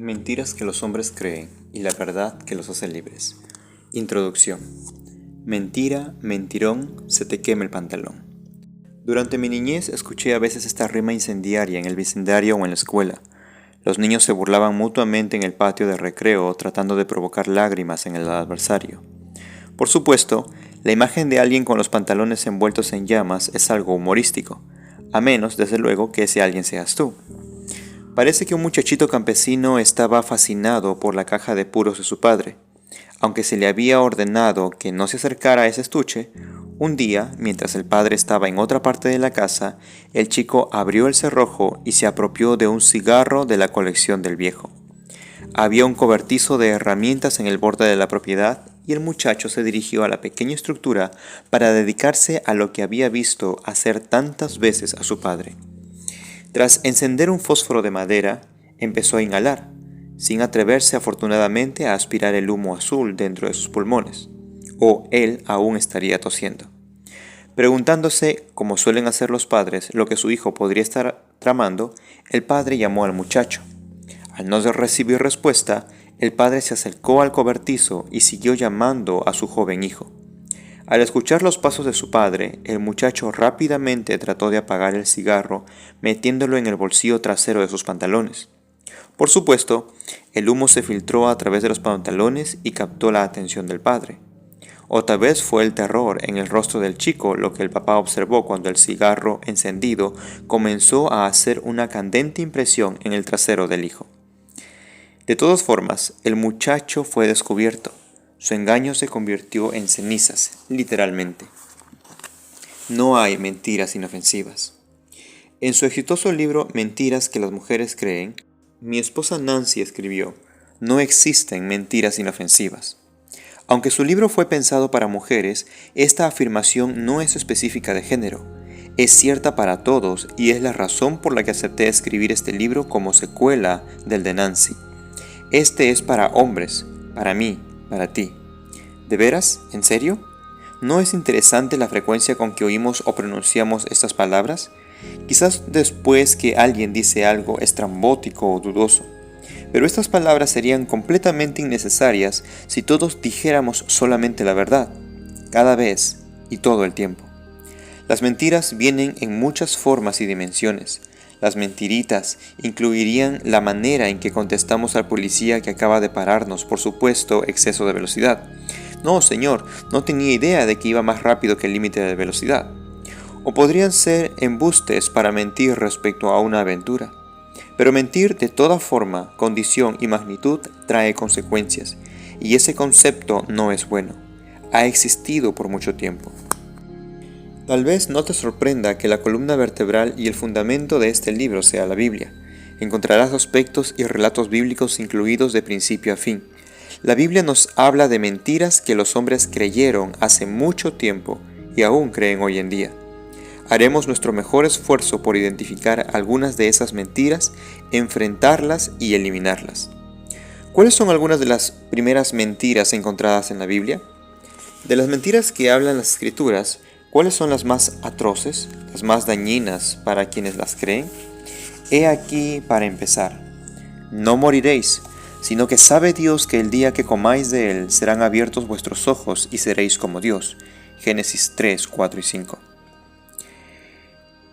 Mentiras que los hombres creen y la verdad que los hace libres. Introducción. Mentira, mentirón, se te quema el pantalón. Durante mi niñez escuché a veces esta rima incendiaria en el vecindario o en la escuela. Los niños se burlaban mutuamente en el patio de recreo tratando de provocar lágrimas en el adversario. Por supuesto, la imagen de alguien con los pantalones envueltos en llamas es algo humorístico, a menos, desde luego, que ese alguien seas tú. Parece que un muchachito campesino estaba fascinado por la caja de puros de su padre. Aunque se le había ordenado que no se acercara a ese estuche, un día, mientras el padre estaba en otra parte de la casa, el chico abrió el cerrojo y se apropió de un cigarro de la colección del viejo. Había un cobertizo de herramientas en el borde de la propiedad y el muchacho se dirigió a la pequeña estructura para dedicarse a lo que había visto hacer tantas veces a su padre. Tras encender un fósforo de madera, empezó a inhalar, sin atreverse afortunadamente a aspirar el humo azul dentro de sus pulmones, o él aún estaría tosiendo. Preguntándose, como suelen hacer los padres, lo que su hijo podría estar tramando, el padre llamó al muchacho. Al no recibir respuesta, el padre se acercó al cobertizo y siguió llamando a su joven hijo. Al escuchar los pasos de su padre, el muchacho rápidamente trató de apagar el cigarro metiéndolo en el bolsillo trasero de sus pantalones. Por supuesto, el humo se filtró a través de los pantalones y captó la atención del padre. O tal vez fue el terror en el rostro del chico lo que el papá observó cuando el cigarro encendido comenzó a hacer una candente impresión en el trasero del hijo. De todas formas, el muchacho fue descubierto. Su engaño se convirtió en cenizas, literalmente. No hay mentiras inofensivas. En su exitoso libro Mentiras que las mujeres creen, mi esposa Nancy escribió: no existen mentiras inofensivas. Aunque su libro fue pensado para mujeres, esta afirmación no es específica de género. Es cierta para todos y es la razón por la que acepté escribir este libro como secuela del de Nancy. Este es para hombres, para mí, para ti. ¿De veras? ¿En serio? ¿No es interesante la frecuencia con que oímos o pronunciamos estas palabras? Quizás después que alguien dice algo estrambótico o dudoso. Pero estas palabras serían completamente innecesarias si todos dijéramos solamente la verdad, cada vez y todo el tiempo. Las mentiras vienen en muchas formas y dimensiones. Las mentiritas incluirían la manera en que contestamos al policía que acaba de pararnos por supuesto exceso de velocidad. No, señor, no tenía idea de que iba más rápido que el límite de velocidad. O podrían ser embustes para mentir respecto a una aventura. Pero mentir de toda forma, condición y magnitud trae consecuencias, y ese concepto no es bueno. Ha existido por mucho tiempo. Tal vez no te sorprenda que la columna vertebral y el fundamento de este libro sea la Biblia. Encontrarás aspectos y relatos bíblicos incluidos de principio a fin. La Biblia nos habla de mentiras que los hombres creyeron hace mucho tiempo y aún creen hoy en día. Haremos nuestro mejor esfuerzo por identificar algunas de esas mentiras, enfrentarlas y eliminarlas. ¿Cuáles son algunas de las primeras mentiras encontradas en la Biblia? De las mentiras que hablan las Escrituras, ¿cuáles son las más atroces, las más dañinas para quienes las creen? He aquí para empezar. No moriréis, sino que sabe Dios que el día que comáis de él serán abiertos vuestros ojos y seréis como Dios. Génesis 3, 4 y 5.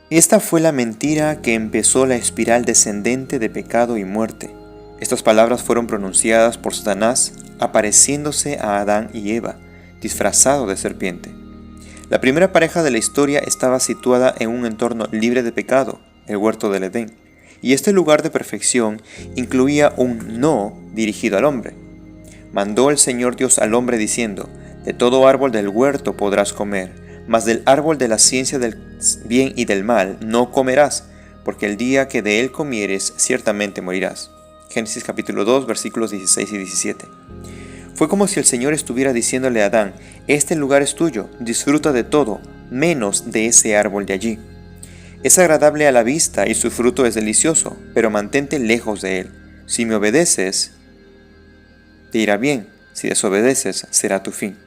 Esta fue la mentira que empezó la espiral descendente de pecado y muerte. Estas palabras fueron pronunciadas por Satanás apareciéndose a Adán y Eva, disfrazado de serpiente. La primera pareja de la historia estaba situada en un entorno libre de pecado, el huerto del Edén, y este lugar de perfección incluía un no dirigido al hombre. Mandó el Señor Dios al hombre diciendo: de todo árbol del huerto podrás comer, mas del árbol de la ciencia del bien y del mal no comerás, porque el día que de él comieres ciertamente morirás. Génesis capítulo 2 versículos 16 y 17. Fue como si el Señor estuviera diciéndole a Adán: este lugar es tuyo, disfruta de todo, menos de ese árbol de allí. Es agradable a la vista y su fruto es delicioso, pero mantente lejos de él. Si me obedeces, te irá bien, si desobedeces, será tu fin.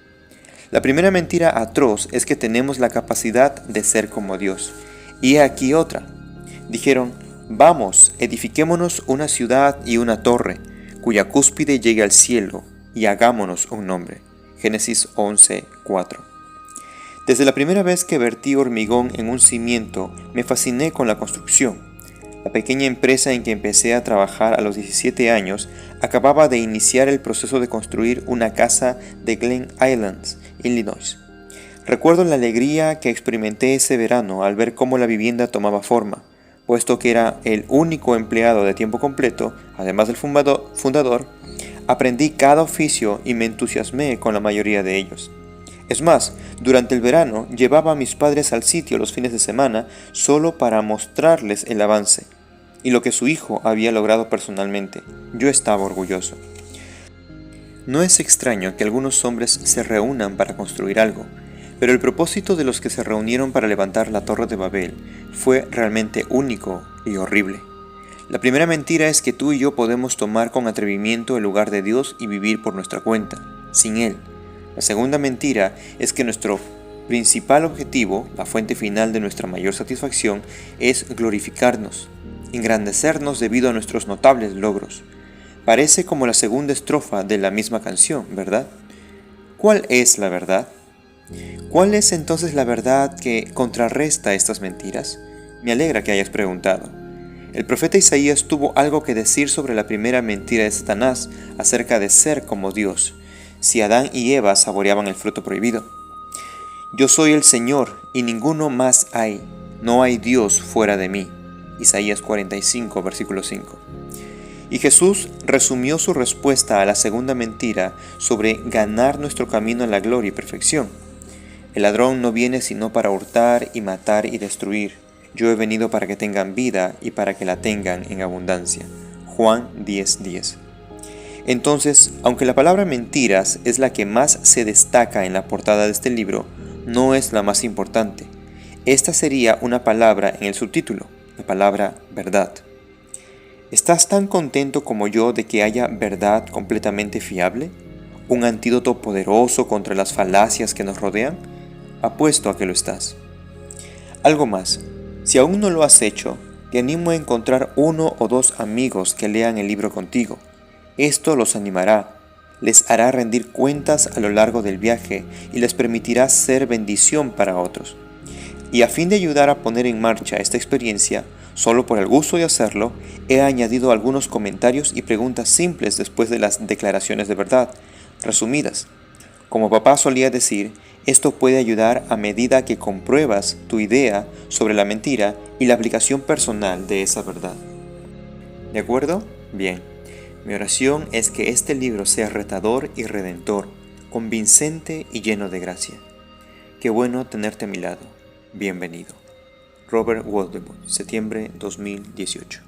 La primera mentira atroz es que tenemos la capacidad de ser como Dios. Y he aquí otra. Dijeron: Vamos, edifiquémonos una ciudad y una torre, cuya cúspide llegue al cielo, y hagámonos un nombre. Génesis 11:4. Desde la primera vez que vertí hormigón en un cimiento, me fasciné con la construcción. La pequeña empresa en que empecé a trabajar a los 17 años acababa de iniciar el proceso de construir una casa de Glen Islands, Illinois. Recuerdo la alegría que experimenté ese verano al ver cómo la vivienda tomaba forma. Puesto que era el único empleado de tiempo completo, además del fundador, aprendí cada oficio y me entusiasmé con la mayoría de ellos. Es más, durante el verano llevaba a mis padres al sitio los fines de semana solo para mostrarles el avance y lo que su hijo había logrado personalmente. Yo estaba orgulloso. No es extraño que algunos hombres se reúnan para construir algo, pero el propósito de los que se reunieron para levantar la Torre de Babel fue realmente único y horrible. La primera mentira es que tú y yo podemos tomar con atrevimiento el lugar de Dios y vivir por nuestra cuenta, sin Él. La segunda mentira es que nuestro principal objetivo, la fuente final de nuestra mayor satisfacción, es glorificarnos, engrandecernos debido a nuestros notables logros. Parece como la segunda estrofa de la misma canción, ¿verdad? ¿Cuál es la verdad? ¿Cuál es entonces la verdad que contrarresta estas mentiras? Me alegra que hayas preguntado. El profeta Isaías tuvo algo que decir sobre la primera mentira de Satanás acerca de ser como Dios, si Adán y Eva saboreaban el fruto prohibido. Yo soy el Señor y ninguno más hay, no hay Dios fuera de mí. Isaías 45, versículo 5. Y Jesús resumió su respuesta a la segunda mentira sobre ganar nuestro camino a la gloria y perfección. El ladrón no viene sino para hurtar y matar y destruir. Yo he venido para que tengan vida y para que la tengan en abundancia. Juan 10:10. Entonces, aunque la palabra mentiras es la que más se destaca en la portada de este libro, no es la más importante. Esta sería una palabra en el subtítulo, la palabra verdad. ¿Estás tan contento como yo de que haya verdad completamente fiable? ¿Un antídoto poderoso contra las falacias que nos rodean? Apuesto a que lo estás. Algo más, si aún no lo has hecho, te animo a encontrar 1 o 2 amigos que lean el libro contigo. Esto los animará, les hará rendir cuentas a lo largo del viaje y les permitirá ser bendición para otros. Y a fin de ayudar a poner en marcha esta experiencia, solo por el gusto de hacerlo, he añadido algunos comentarios y preguntas simples después de las declaraciones de verdad, resumidas. Como papá solía decir, esto puede ayudar a medida que compruebas tu idea sobre la mentira y la aplicación personal de esa verdad. ¿De acuerdo? Bien. Mi oración es que este libro sea retador y redentor, convincente y lleno de gracia. Qué bueno tenerte a mi lado. Bienvenido. Robert Woldemort, septiembre 2018.